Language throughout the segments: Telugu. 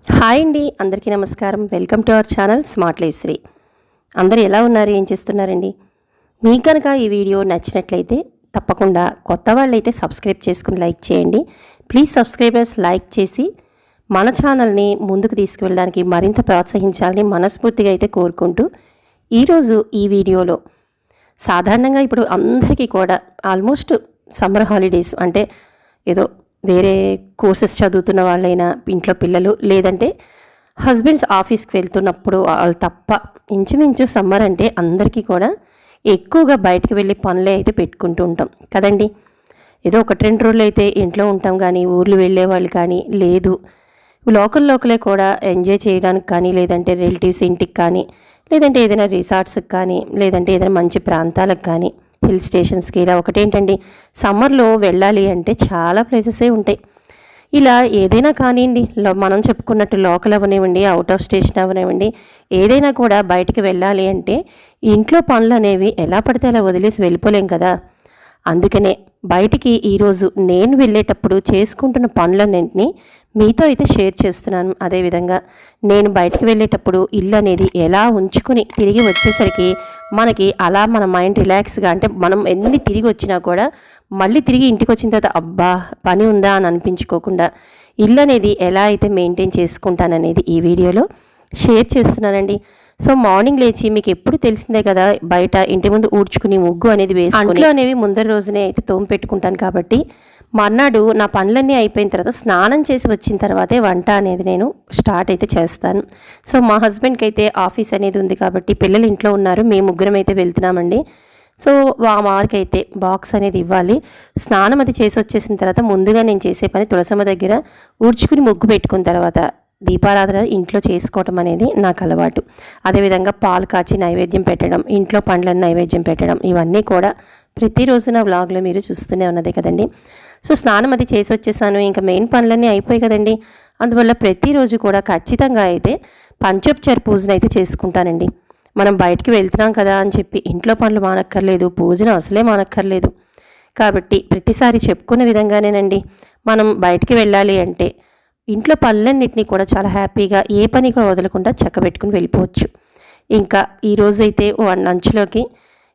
హాయ్ అండి, అందరికీ నమస్కారం. Welcome to our channel Smart Life Shri. అందరూ ఎలా ఉన్నారు, ఏం చేస్తున్నారండి? మీకు కనుక ఈ వీడియో నచ్చినట్లయితే తప్పకుండా కొత్త వాళ్ళైతే సబ్స్క్రైబ్ చేసుకుని లైక్ చేయండి. ప్లీజ్ సబ్స్క్రైబర్స్ లైక్ చేసి మన ఛానల్ని ముందుకు తీసుకువెళ్ళడానికి మరింత ప్రోత్సహించాలని మనస్ఫూర్తిగా అయితే కోరుకుంటూ ఈరోజు ఈ వీడియోలో సాధారణంగా ఇప్పుడు అందరికీ కూడా ఆల్మోస్ట్ సమ్మర్ హాలిడేస్ అంటే ఏదో వేరే కోర్సెస్ చదువుతున్న వాళ్ళైనా, ఇంట్లో పిల్లలు, లేదంటే హస్బెండ్స్ ఆఫీస్కి వెళ్తున్నప్పుడు వాళ్ళు తప్ప ఇంచుమించు సమ్మర్ అంటే అందరికీ కూడా ఎక్కువగా బయటకు వెళ్ళి పనులే అయితే పెట్టుకుంటూ ఉంటాం కదండి. ఏదో 1-2 రోజులు అయితే ఇంట్లో ఉంటాం, కానీ ఊర్లు వెళ్ళే వాళ్ళు కానీ లేదు, లోకలే కూడా ఎంజాయ్ చేయడానికి కానీ, లేదంటే రిలేటివ్స్ ఇంటికి కానీ, లేదంటే ఏదైనా రిసార్ట్స్కి కానీ, లేదంటే ఏదైనా మంచి ప్రాంతాలకు కానీ, హిల్ స్టేషన్స్కి, ఇలా ఒకటేంటండి సమ్మర్లో వెళ్ళాలి అంటే చాలా ప్లేసెసే ఉంటాయి. ఇలా ఏదైనా కానివ్వండి, మనం చెప్పుకున్నట్టు లోకల్ అవనివ్వండి, అవుట్ ఆఫ్ స్టేషన్ అవనివ్వండి, ఏదైనా కూడా బయటికి వెళ్ళాలి అంటే ఇంట్లో పనులు అనేవి ఎలా పడితే అలా వదిలేసి వెళ్ళిపోలేం కదా. అందుకనే బయటికి ఈరోజు నేను వెళ్ళేటప్పుడు చేసుకుంటున్న పనులన్నింటినీ మీతో అయితే షేర్ చేస్తున్నాను. అదేవిధంగా నేను బయటికి వెళ్ళేటప్పుడు ఇల్లు అనేది ఎలా ఉంచుకుని తిరిగి వచ్చేసరికి మనకి అలా మన మైండ్ రిలాక్స్గా, అంటే మనం ఎన్ని తిరిగి వచ్చినా కూడా మళ్ళీ తిరిగి ఇంటికి వచ్చిన తర్వాత అబ్బా పని ఉందా అని అనిపించుకోకుండా ఇల్లు అనేది ఎలా అయితే మెయింటైన్ చేసుకుంటాననేది ఈ వీడియోలో షేర్ చేస్తున్నానండి. సో మార్నింగ్ లేచి మీకు ఎప్పుడు తెలిసిందే కదా, బయట ఇంటి ముందు ఊడ్చుకుని ముగ్గు అనేది వేసి అంట్లో అనేవి ముందర రోజునే అయితే తోము పెట్టుకుంటాను. కాబట్టి మర్నాడు నా పనులన్నీ అయిపోయిన తర్వాత స్నానం చేసి వచ్చిన తర్వాతే వంట అనేది నేను స్టార్ట్ అయితే చేస్తాను. సో మా హస్బెండ్కి అయితే ఆఫీస్ అనేది ఉంది కాబట్టి పిల్లలు ఇంట్లో ఉన్నారు, మేము ముగ్గురం అయితే వెళ్తున్నామండి. సో మా వారికి అయితే బాక్స్ అనేది ఇవ్వాలి. స్నానం అది చేసి వచ్చేసిన తర్వాత ముందుగా నేను చేసే పని తులసమ్మ దగ్గర ఊడ్చుకుని ముగ్గు పెట్టుకున్న తర్వాత దీపారాధన ఇంట్లో చేసుకోవటం అనేది నాకు అలవాటు. అదేవిధంగా పాలు కాచి నైవేద్యం పెట్టడం, ఇంట్లో పండ్లను నైవేద్యం పెట్టడం, ఇవన్నీ కూడా ప్రతిరోజు నా వ్లాగ్లో మీరు చూస్తూనే ఉన్నదే కదండి. సో స్నానం అది చేసి వచ్చేసాను, ఇంకా మెయిన్ పనులన్నీ అయిపోయి కదండి. అందువల్ల ప్రతిరోజు కూడా ఖచ్చితంగా అయితే పంచోపచార పూజను అయితే చేసుకుంటానండి. మనం బయటికి వెళ్తున్నాం కదా అని చెప్పి ఇంట్లో పనులు మానక్కర్లేదు, పూజను అసలే మానక్కర్లేదు. కాబట్టి ప్రతిసారి చెప్పుకున్న విధంగానేనండి, మనం బయటికి వెళ్ళాలి అంటే ఇంట్లో పనులన్నింటినీ కూడా చాలా హ్యాపీగా ఏ పని కూడా వదలకుండా చక్కబెట్టుకుని వెళ్ళిపోవచ్చు. ఇంకా ఈరోజైతే లంచ్లోకి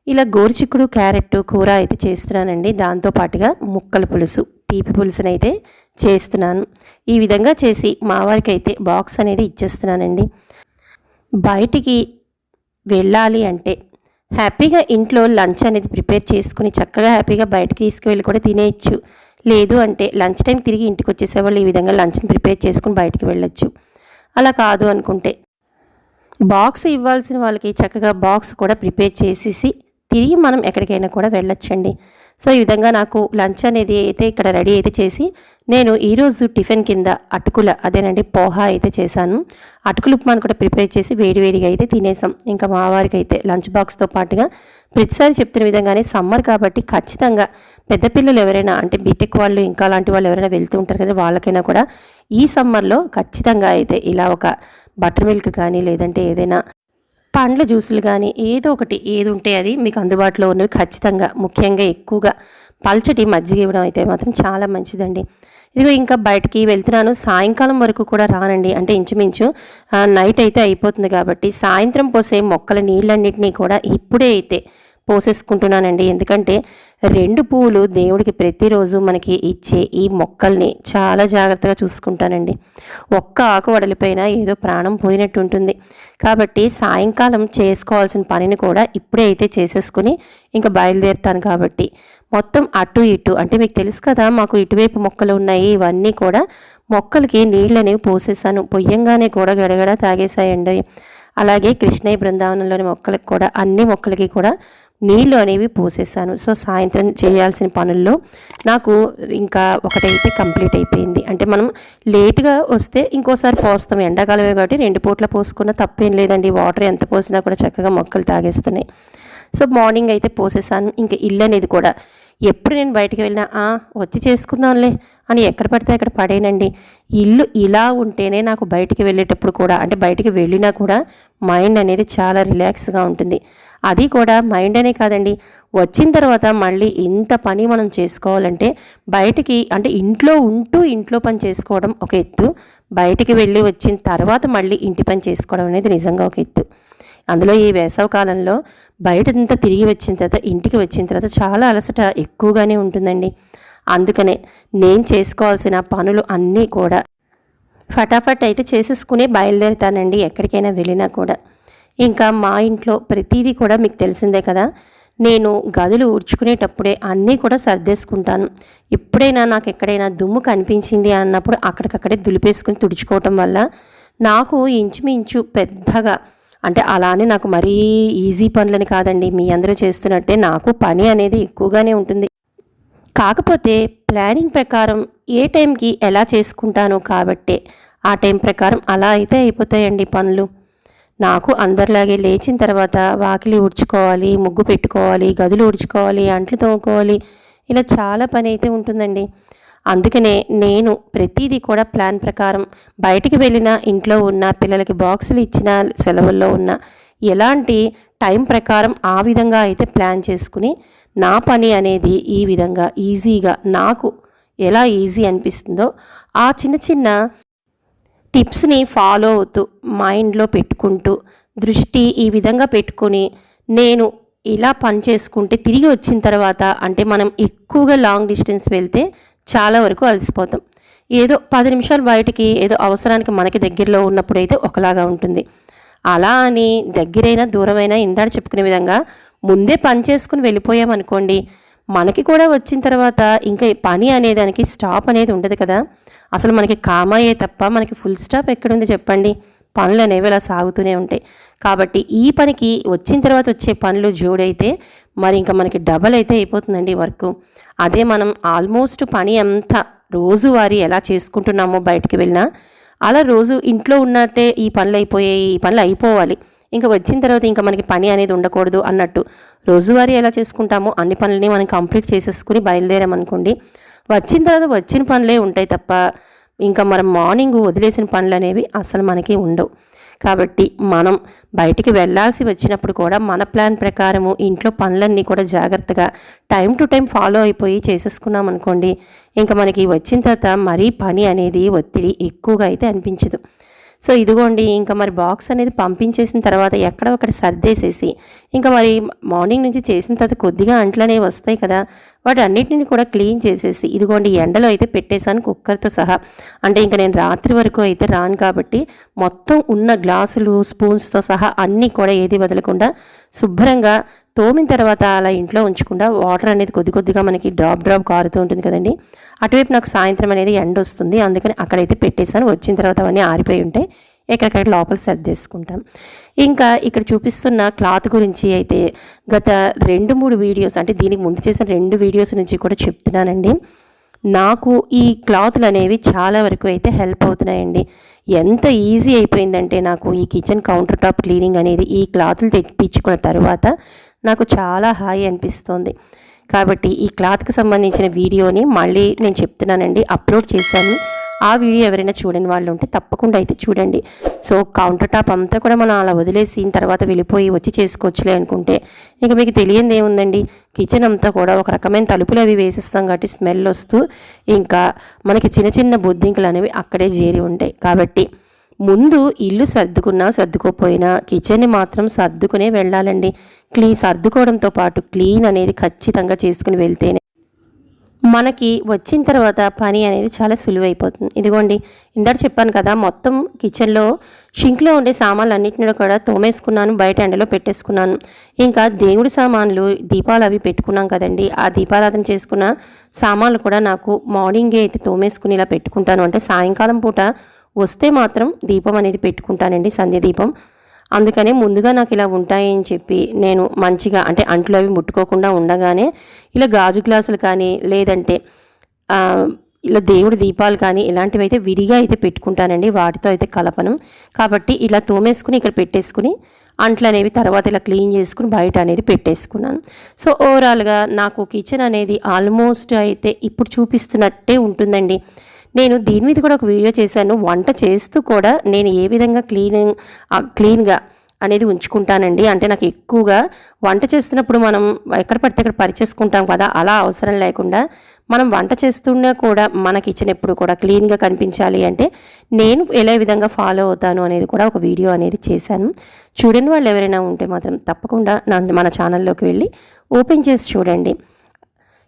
ఇలా గోరుచిక్కుడు క్యారెట్ కూర అయితే చేస్తున్నానండి. దాంతోపాటుగా ముక్కల పులుసు, తీపి పులుసునైతే చేస్తున్నాను. ఈ విధంగా చేసి మా వారికి అయితే బాక్స్ అనేది ఇచ్చేస్తున్నానండి. బయటికి వెళ్ళాలి అంటే హ్యాపీగా ఇంట్లో లంచ్ అనేది ప్రిపేర్ చేసుకుని చక్కగా హ్యాపీగా బయటకు తీసుకువెళ్ళి కూడా తినేయచ్చు. లేదు అంటే లంచ్ టైం తిరిగి ఇంటికి వచ్చేసేవాళ్ళు ఈ విధంగా లంచ్ని ప్రిపేర్ చేసుకుని బయటికి వెళ్ళొచ్చు. అలా కాదు అనుకుంటే బాక్స్ ఇవ్వాల్సిన వాళ్ళకి చక్కగా బాక్స్ కూడా ప్రిపేర్ చేసేసి తిరిగి మనం ఎక్కడికైనా కూడా వెళ్ళొచ్చండి. సో ఈ విధంగా నాకు లంచ్ అనేది అయితే ఇక్కడ రెడీ అయితే చేసి నేను ఈరోజు టిఫిన్ కింద అటుకుల అదేనండి పోహా అయితే చేశాను. అటుకులు ఉప్మాను కూడా ప్రిపేర్ చేసి వేడివేడిగా అయితే తినేసాం. ఇంకా మా వారికి అయితే లంచ్ బాక్స్తో పాటుగా ప్రతిసారి చెప్తున్న విధంగానే సమ్మర్ కాబట్టి ఖచ్చితంగా పెద్ద పిల్లలు ఎవరైనా, అంటే బీటెక్ వాళ్ళు ఇంకా అలాంటి వాళ్ళు ఎవరైనా వెళ్తూ ఉంటారు కదా, వాళ్ళకైనా కూడా ఈ సమ్మర్లో ఖచ్చితంగా అయితే ఇలా ఒక బటర్ మిల్క్ కానీ, లేదంటే ఏదైనా పండ్ల జ్యూసులు కానీ ఏదో ఒకటి ఏది ఉంటే అది మీకు అందుబాటులో ఉన్నవి ఖచ్చితంగా, ముఖ్యంగా ఎక్కువగా పల్చటి మజ్జిగ ఇవ్వడం అయితే మాత్రం చాలా మంచిదండి. ఇదిగో ఇంకా బయటికి వెళ్తున్నాను, సాయంకాలం వరకు కూడా రానండి. అంటే ఇంచుమించు నైట్ అయితే అయిపోతుంది కాబట్టి సాయంత్రం పోసే మొక్కల నీళ్ళన్నింటినీ కూడా ఇప్పుడే అయితే పోసేసుకుంటున్నానండి. ఎందుకంటే 2 పువ్వులు దేవుడికి ప్రతిరోజు మనకి ఇచ్చే ఈ మొక్కల్ని చాలా జాగ్రత్తగా చూసుకుంటానండి. ఒక్క ఆకు వడలిపోయినా ఏదో ప్రాణం పోయినట్టు ఉంటుంది. కాబట్టి సాయంకాలం చేసుకోవాల్సిన పనిని కూడా ఇప్పుడే అయితే చేసేసుకుని ఇంకా బయలుదేరుతాను. కాబట్టి మొత్తం అటు ఇటు, అంటే మీకు తెలుసు కదా మాకు ఇటువైపు మొక్కలు ఉన్నాయి, ఇవన్నీ కూడా మొక్కలకి నీళ్ళు అనేవి పోసేసాను. పొయ్యంగానే కూడా గడగడ తాగేసాయండి. అలాగే కృష్ణయ్య బృందావనంలోని మొక్కలకు కూడా అన్ని మొక్కలకి కూడా నీళ్ళు అనేవి పోసేసాను. సో సాయంత్రం చేయాల్సిన పనుల్లో నాకు ఇంకా ఒకటైతే కంప్లీట్ అయిపోయింది. అంటే మనం లేటుగా వస్తే ఇంకోసారి పోస్తాం, ఎండాకాలమే కాబట్టి 2 పూట్ల పోసుకున్న తప్పేం లేదండి. వాటర్ ఎంత పోసినా కూడా చక్కగా మొక్కలు తాగేస్తున్నాయి. సో మార్నింగ్ అయితే పోసేసాను. ఇంకా ఇల్లు అనేది కూడా ఎప్పుడు నేను బయటికి వెళ్ళినా వచ్చి చేసుకుందాంలే అని ఎక్కడ పడితే అక్కడ పడేనండి. ఇల్లు ఇలా ఉంటేనే నాకు బయటికి వెళ్ళేటప్పుడు కూడా, అంటే బయటికి వెళ్ళినా కూడా మైండ్ అనేది చాలా రిలాక్స్గా ఉంటుంది. అది కూడా మైండ్ అనే కాదండి, వచ్చిన తర్వాత మళ్ళీ ఇంత పని మనం చేసుకోవాలంటే బయటికి, అంటే ఇంట్లో ఉంటూ ఇంట్లో పని చేసుకోవడం ఒక ఎత్తు, బయటికి వెళ్ళి వచ్చిన తర్వాత మళ్ళీ ఇంటి పని చేసుకోవడం అనేది నిజంగా ఒక ఎత్తు. అందులో ఈ వేసవి కాలంలో బయటంతా తిరిగి వచ్చిన తర్వాత ఇంటికి వచ్చిన తర్వాత చాలా అలసట ఎక్కువగానే ఉంటుందండి. అందుకనే నేను చేసుకోవాల్సిన పనులు అన్నీ కూడా ఫటాఫట్ అయితే చేసేసుకుని బయలుదేరుతానండి ఎక్కడికైనా వెళ్ళినా కూడా. ఇంకా మా ఇంట్లో ప్రతిదీ కూడా మీకు తెలిసిందే కదా, నేను గదులు ఊడ్చుకునేటప్పుడే అన్నీ కూడా సర్దేసుకుంటాను. ఎప్పుడైనా నాకు ఎక్కడైనా దుమ్ము కనిపించింది అన్నప్పుడు అక్కడికక్కడే దులిపేసుకుని తుడుచుకోవటం వల్ల నాకు ఇంచుమించు పెద్దగా, అంటే అలానే నాకు మరీ ఈజీ పనులని కాదండి, మీ అందరూ చేస్తున్నట్టే నాకు పని అనేది ఎక్కువగానే ఉంటుంది. కాకపోతే ప్లానింగ్ ప్రకారం ఏ టైంకి ఎలా చేసుకుంటాను కాబట్టే ఆ టైం ప్రకారం అలా అయితే అయిపోతాయండి పనులు. నాకు అందరిలాగే లేచిన తర్వాత వాకిలి ఊడ్చుకోవాలి, ముగ్గు పెట్టుకోవాలి, గదులు ఊడ్చుకోవాలి, అంట్లు తోముకోవాలి, ఇలా చాలా పని అయితే ఉంటుందండి. అందుకనే నేను ప్రతిదీ కూడా ప్లాన్ ప్రకారం, బయటికి వెళ్ళిన, ఇంట్లో ఉన్న, పిల్లలకి బాక్సులు ఇచ్చిన, సెలవుల్లో ఉన్న, ఎలాంటి టైం ప్రకారం ఆ విధంగా అయితే ప్లాన్ చేసుకుని నా పని అనేది ఈ విధంగా ఈజీగా, నాకు ఎలా ఈజీ అనిపిస్తుందో ఆ చిన్న చిన్న టిప్స్ని ఫాలో అవుతూ మైండ్లో పెట్టుకుంటూ దృష్టి ఈ విధంగా పెట్టుకొని నేను ఇలా పని చేసుకుంటే తిరిగి వచ్చిన తర్వాత, అంటే మనం ఎక్కువగా లాంగ్ డిస్టెన్స్ వెళ్తే చాలా వరకు అలసిపోతాం. ఏదో 10 నిమిషాలు బయటికి ఏదో అవసరానికి మనకి దగ్గరలో ఉన్నప్పుడైతే ఒకలాగా ఉంటుంది. అలా అని దగ్గరైనా దూరమైనా ఇందాక చెప్పుకునే విధంగా ముందే పని చేసుకుని వెళ్ళిపోయామనుకోండి, మనకి కూడా వచ్చిన తర్వాత ఇంకా పని అనేదానికి స్టాప్ అనేది ఉండదు కదా. అసలు మనకి కామాయే తప్ప మనకి ఫుల్ స్టాప్ ఎక్కడుంది చెప్పండి. పనులు అనేవి అలా సాగుతూనే ఉంటాయి. కాబట్టి ఈ పనికి వచ్చిన తర్వాత వచ్చే పనులు జోడైతే మరి ఇంకా మనకి డబల్ అయితే అయిపోతుందండి వర్క్. అదే మనం ఆల్మోస్ట్ పని అంతా రోజువారీ ఎలా చేసుకుంటున్నామో బయటికి వెళ్ళినా, అలా రోజు ఇంట్లో ఉన్నట్టే ఈ పనులు అయిపోయాయి, ఈ పనులు అయిపోవాలి, ఇంకా వచ్చిన తర్వాత ఇంకా మనకి పని అనేది ఉండకూడదు అన్నట్టు రోజువారీ ఎలా చేసుకుంటామో అన్ని పనులని మనం కంప్లీట్ చేసేసుకుని బయలుదేరామనుకోండి, వచ్చిన తర్వాత వచ్చిన పనులే ఉంటాయి తప్ప ఇంకా మనం మార్నింగ్ వదిలేసిన పనులు అనేవి అసలు మనకి ఉండవు. కాబట్టి మనం బయటికి వెళ్ళాల్సి వచ్చినప్పుడు కూడా మన ప్లాన్ ప్రకారము ఇంట్లో పనులన్నీ కూడా జాగ్రత్తగా టైం టు టైం ఫాలో అయిపోయి చేసేసుకున్నాం అనుకోండి, ఇంకా మనకి వచ్చిన తర్వాత మరీ పని అనేది ఒత్తిడి ఎక్కువగా అయితే అనిపించదు. సో ఇదిగోండి, ఇంకా మరి బాక్స్ అనేది పంపించేసిన తర్వాత ఎక్కడ ఒకటి సర్దేసేసి, ఇంకా మరి మార్నింగ్ నుంచి చేసిన తర్వాత కొద్దిగా అంట్లు అనేవి వస్తాయి కదా, వాటి అన్నిటిని కూడా క్లీన్ చేసేసి ఇదిగోండి ఎండలో అయితే పెట్టేశాను కుక్కర్తో సహా. అంటే ఇంకా నేను రాత్రి వరకు అయితే రాను కాబట్టి మొత్తం ఉన్న గ్లాసులు స్పూన్స్తో సహా అన్నీ కూడా ఏది వదలకుండా శుభ్రంగా తోమిన తర్వాత అలా ఇంట్లో ఉంచకుండా వాటర్ అనేది కొద్ది కొద్దిగా మనకి డ్రాప్ కారుతూ ఉంటుంది కదండి. అటువైపు నాకు సాయంత్రం అనేది ఎండ వస్తుంది, అందుకని అక్కడైతే పెట్టేశాను. వచ్చిన తర్వాత అవన్నీ ఆరిపోయి ఉంటాయి, ఎక్కడికక్కడ లోపల సర్దేసుకుంటాం. ఇంకా ఇక్కడ చూపిస్తున్న క్లాత్ గురించి అయితే గత 2-3 వీడియోస్, అంటే దీనికి ముందు చేసిన 2 వీడియోస్ నుంచి కూడా చెప్తున్నానండి. నాకు ఈ క్లాతులు అనేవి చాలా వరకు అయితే హెల్ప్ అవుతున్నాయండి. ఎంత ఈజీ అయిపోయిందంటే నాకు ఈ కిచెన్ కౌంటర్ టాప్ క్లీనింగ్ అనేది ఈ క్లాతులు తెప్పించుకున్న తర్వాత నాకు చాలా హాయి అనిపిస్తుంది. కాబట్టి ఈ క్లాత్కి సంబంధించిన వీడియోని మళ్ళీ నేను చెప్తున్నానండి, అప్లోడ్ చేశాను. ఆ వీడియో ఎవరైనా చూడని వాళ్ళు ఉంటే తప్పకుండా అయితే చూడండి. సో కౌంటర్ టాప్ అంతా కూడా మనం అలా వదిలేసిన తర్వాత వెళ్ళిపోయి వచ్చి చేసుకోవచ్చులే అనుకుంటే ఇంకా మీకు తెలియంది ఏముందండి, కిచెన్ అంతా కూడా ఒక రకమైన తలుపులు అవి వేసిస్తాం కాబట్టి స్మెల్ వస్తూ ఇంకా మనకి చిన్న చిన్న బొద్దింకలు అనేవి అక్కడే చేరి ఉంటాయి. కాబట్టి ముందు ఇల్లు సర్దుకున్నా సర్దుకోపోయినా కిచెన్ని మాత్రం సర్దుకునే వెళ్ళాలండి. సర్దుకోవడంతో పాటు క్లీన్ అనేది ఖచ్చితంగా చేసుకుని వెళ్తేనే మనకి వచ్చిన తర్వాత పని అనేది చాలా సులువైపోతుంది. ఇదిగోండి, ఇందాక చెప్పాను కదా, మొత్తం కిచెన్లో షింక్లో ఉండే సామాన్లు అన్నింటినీ కూడా తోమేసుకున్నాను, బయట ఎండలో పెట్టేసుకున్నాను. ఇంకా దేవుడి సామాన్లు, దీపాలు అవి పెట్టుకున్నాం కదండి, ఆ దీపారాధన చేసుకున్న సామాన్లు కూడా నాకు మార్నింగే అయితే తోమేసుకుని ఇలా పెట్టుకుంటాను. అంటే సాయంకాలం పూట వస్తే మాత్రం దీపం అనేది పెట్టుకుంటానండి, సంధ్య దీపం. అందుకనే ముందుగా నాకు ఇలా ఉంటాయని చెప్పి నేను మంచిగా, అంటే అంట్లు అవి ముట్టుకోకుండా ఉండగానే ఇలా గాజు గ్లాసులు కానీ లేదంటే ఇలా దేవుడి దీపాలు కానీ ఇలాంటివి అయితే విడిగా అయితే పెట్టుకుంటానండి, వాటితో అయితే కలపను. కాబట్టి ఇలా తోమేసుకుని ఇక్కడ పెట్టేసుకుని అంట్లు అనేవి తర్వాత ఇలా క్లీన్ చేసుకుని బయట అనేది పెట్టేసుకున్నాను. సో ఓవరాల్గా నాకు కిచెన్ అనేది ఆల్మోస్ట్ అయితే ఇప్పుడు చూపిస్తున్నట్టే ఉంటుందండి. నేను దీని మీద కూడా ఒక వీడియో చేశాను. వంట చేస్తూ కూడా నేను ఏ విధంగా క్లీన్గా అనేది ఉంచుకుంటానండి. అంటే నాకు ఎక్కువగా వంట చేస్తున్నప్పుడు మనం ఎక్కడ పడితే అక్కడ పరిచేసుకుంటాం కదా, అలా అవసరం లేకుండా మనం వంట చేస్తున్నా కూడా మన కిచెన్ ఎప్పుడు కూడా క్లీన్గా కనిపించాలి అంటే నేను ఎలా విధంగా ఫాలో అవుతాను అనేది కూడా ఒక వీడియో అనేది చేశాను. చూడని వాళ్ళు ఎవరైనా ఉంటే మాత్రం తప్పకుండా మన ఛానల్లోకి వెళ్ళి ఓపెన్ చేసి చూడండి.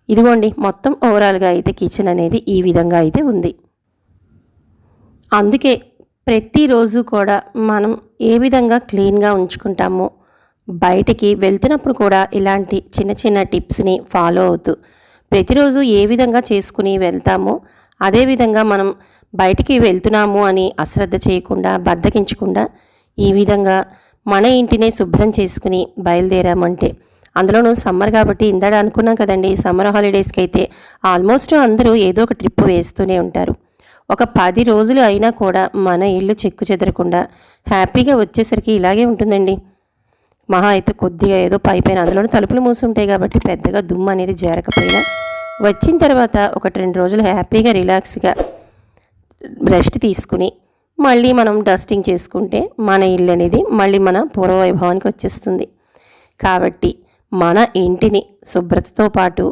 ఇదిగోండి మొత్తం ఓవరాల్గా అయితే కిచెన్ అనేది ఈ విధంగా అయితే ఉంది. అందుకే ప్రతిరోజు కూడా మనం ఏ విధంగా క్లీన్గా ఉంచుకుంటామో బయటికి వెళ్తున్నప్పుడు కూడా ఇలాంటి చిన్న చిన్న టిప్స్ని ఫాలో అవుతూ ప్రతిరోజు ఏ విధంగా చేసుకుని వెళ్తామో అదేవిధంగా మనం బయటికి వెళ్తున్నాము అని అశ్రద్ధ చేయకుండా బద్దకించకుండా ఈ విధంగా మన ఇంటినే శుభ్రం చేసుకుని బయలుదేరామంటే, అందులోనూ సమ్మర్ కాబట్టి ఇందాక అనుకున్నాం కదండి, సమ్మర్ హాలిడేస్కి అయితే ఆల్మోస్ట్ అందరూ ఏదో ఒక ట్రిప్ వేస్తూనే ఉంటారు. ఒక 10 రోజులు అయినా కూడా మన ఇల్లు చెక్కు చెదరకుండా హ్యాపీగా వచ్చేసరికి ఇలాగే ఉంటుందండి. మహా అయితే కొద్దిగా ఏదో పైపైన, అందులోనూ తలుపులు మూసుంటాయి కాబట్టి పెద్దగా దుమ్ము అనేది చేరకపోయినా వచ్చిన తర్వాత 1-2 రోజులు హ్యాపీగా రిలాక్స్గా రెస్ట్ తీసుకుని మళ్ళీ మనం డస్టింగ్ చేసుకుంటే మన ఇల్లు అనేది మళ్ళీ మన పూర్వవైభవానికి వచ్చేస్తుంది. కాబట్టి మన ఇంటిని శుభ్రతతో పాటు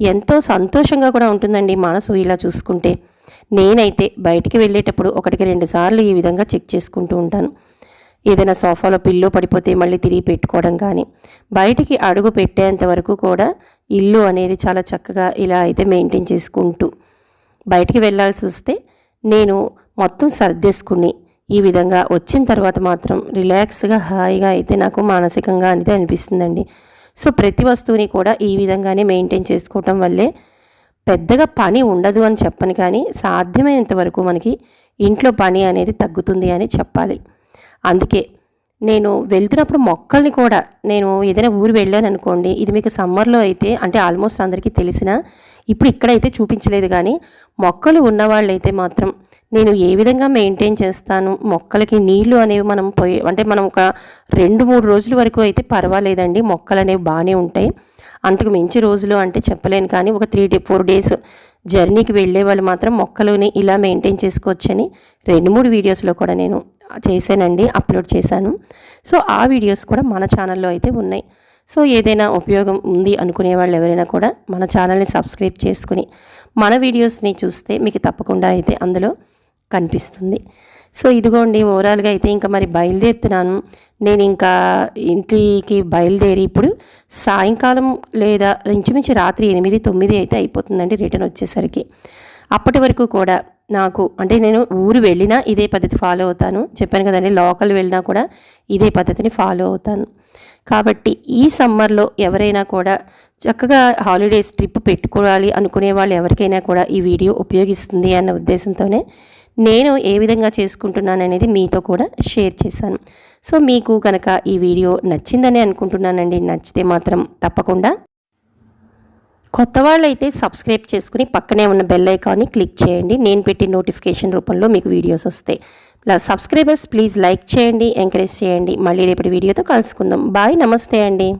ఎంతో సంతోషంగా కూడా ఉంటుందండి మనసు ఇలా చూసుకుంటే. నేనైతే బయటికి వెళ్ళేటప్పుడు 1-2 సార్లు ఈ విధంగా చెక్ చేసుకుంటూ ఉంటాను. ఏదైనా సోఫాలో పిల్లో పడిపోతే మళ్ళీ తిరిగి పెట్టుకోవడం కానీ, బయటికి అడుగు పెట్టేంత వరకు కూడా ఇల్లు అనేది చాలా చక్కగా ఇలా అయితే మెయింటైన్ చేసుకుంటూ బయటికి వెళ్ళాల్సి వస్తే నేను మొత్తం సర్దేసుకుని ఈ విధంగా వచ్చిన తర్వాత మాత్రం రిలాక్స్గా హాయిగా అయితే నాకు మానసికంగా అనేది అనిపిస్తుందండి. సో ప్రతి వస్తువుని కూడా ఈ విధంగానే మెయింటైన్ చేసుకోవటం వల్లే పెద్దగా పని ఉండదు అని చెప్పను, కానీ సాధ్యమైనంత వరకు మనకి ఇంట్లో పని అనేది తగ్గుతుంది అని చెప్పాలి. అందుకే నేను వెళ్తున్నప్పుడు మొక్కల్ని కూడా, నేను ఏదైనా ఊరు వెళ్ళాను అనుకోండి, ఇది మీకు సమ్మర్లో అయితే అంటే ఆల్మోస్ట్ అందరికీ తెలిసిన, ఇప్పుడు ఇక్కడైతే చూపించలేదు, కానీ మొక్కలు ఉన్నవాళ్ళైతే మాత్రం నేను ఏ విధంగా మెయింటైన్ చేస్తాను, మొక్కలకి నీళ్లు అనేవి మనం అంటే మనం ఒక 2-3 రోజుల వరకు అయితే పర్వాలేదండి, మొక్కలు అనేవి బాగానే ఉంటాయి. అంతకు మించి రోజులు అంటే చెప్పలేను, కానీ ఒక 3-4 డేస్ జర్నీకి వెళ్ళే వాళ్ళు మాత్రం మొక్కలని ఇలా మెయింటైన్ చేసుకోవచ్చని 2-3 వీడియోస్లో కూడా నేను చేశానండి, అప్లోడ్ చేశాను. సో ఆ వీడియోస్ కూడా మన ఛానల్లో అయితే ఉన్నాయి. సో ఏదైనా ఉపయోగం ఉంది అనుకునే వాళ్ళు ఎవరైనా కూడా మన ఛానల్ని సబ్స్క్రైబ్ చేసుకుని మన వీడియోస్ని చూస్తే మీకు తప్పకుండా అయితే అందులో కనిపిస్తుంది. సో ఇదిగోండి ఓవరాల్గా అయితే ఇంకా మరి బయలుదేరుతున్నాను. నేను ఇంకా ఇంటికి బయలుదేరి ఇప్పుడు సాయంకాలం లేదా ఇంచుమించు రాత్రి 8-9 అయితే అయిపోతుందండి రిటర్న్ వచ్చేసరికి. అప్పటి వరకు కూడా నాకు అంటే నేను ఊరు వెళ్ళినా ఇదే పద్ధతి ఫాలో అవుతాను, చెప్పాను కదండి, లోకల్ వెళ్ళినా కూడా ఇదే పద్ధతిని ఫాలో అవుతాను. కాబట్టి ఈ సమ్మర్లో ఎవరైనా కూడా చక్కగా హాలిడేస్ ట్రిప్ పెట్టుకోవాలి అనుకునే వాళ్ళు ఎవరికైనా కూడా ఈ వీడియో ఉపయోగిస్తుంది అన్న ఉద్దేశంతోనే నేను ఏ విధంగా చేసుకుంటున్నాను అనేది మీతో కూడా షేర్ చేశాను. సో మీకు కనుక ఈ వీడియో నచ్చిందని అనుకుంటున్నానండి. నచ్చితే మాత్రం తప్పకుండా కొత్త వాళ్ళైతే సబ్స్క్రైబ్ చేసుకుని పక్కనే ఉన్న బెల్ ఐకాన్ని క్లిక్ చేయండి. నేను పెట్టే నోటిఫికేషన్ రూపంలో మీకు వీడియోస్ వస్తాయి. సబ్స్క్రైబర్స్ ప్లీజ్ లైక్ చేయండి, ఎంకరేజ్ చేయండి. మళ్ళీ రేపటి వీడియోతో కలుసుకుందాం. బాయ్, నమస్తే అండి.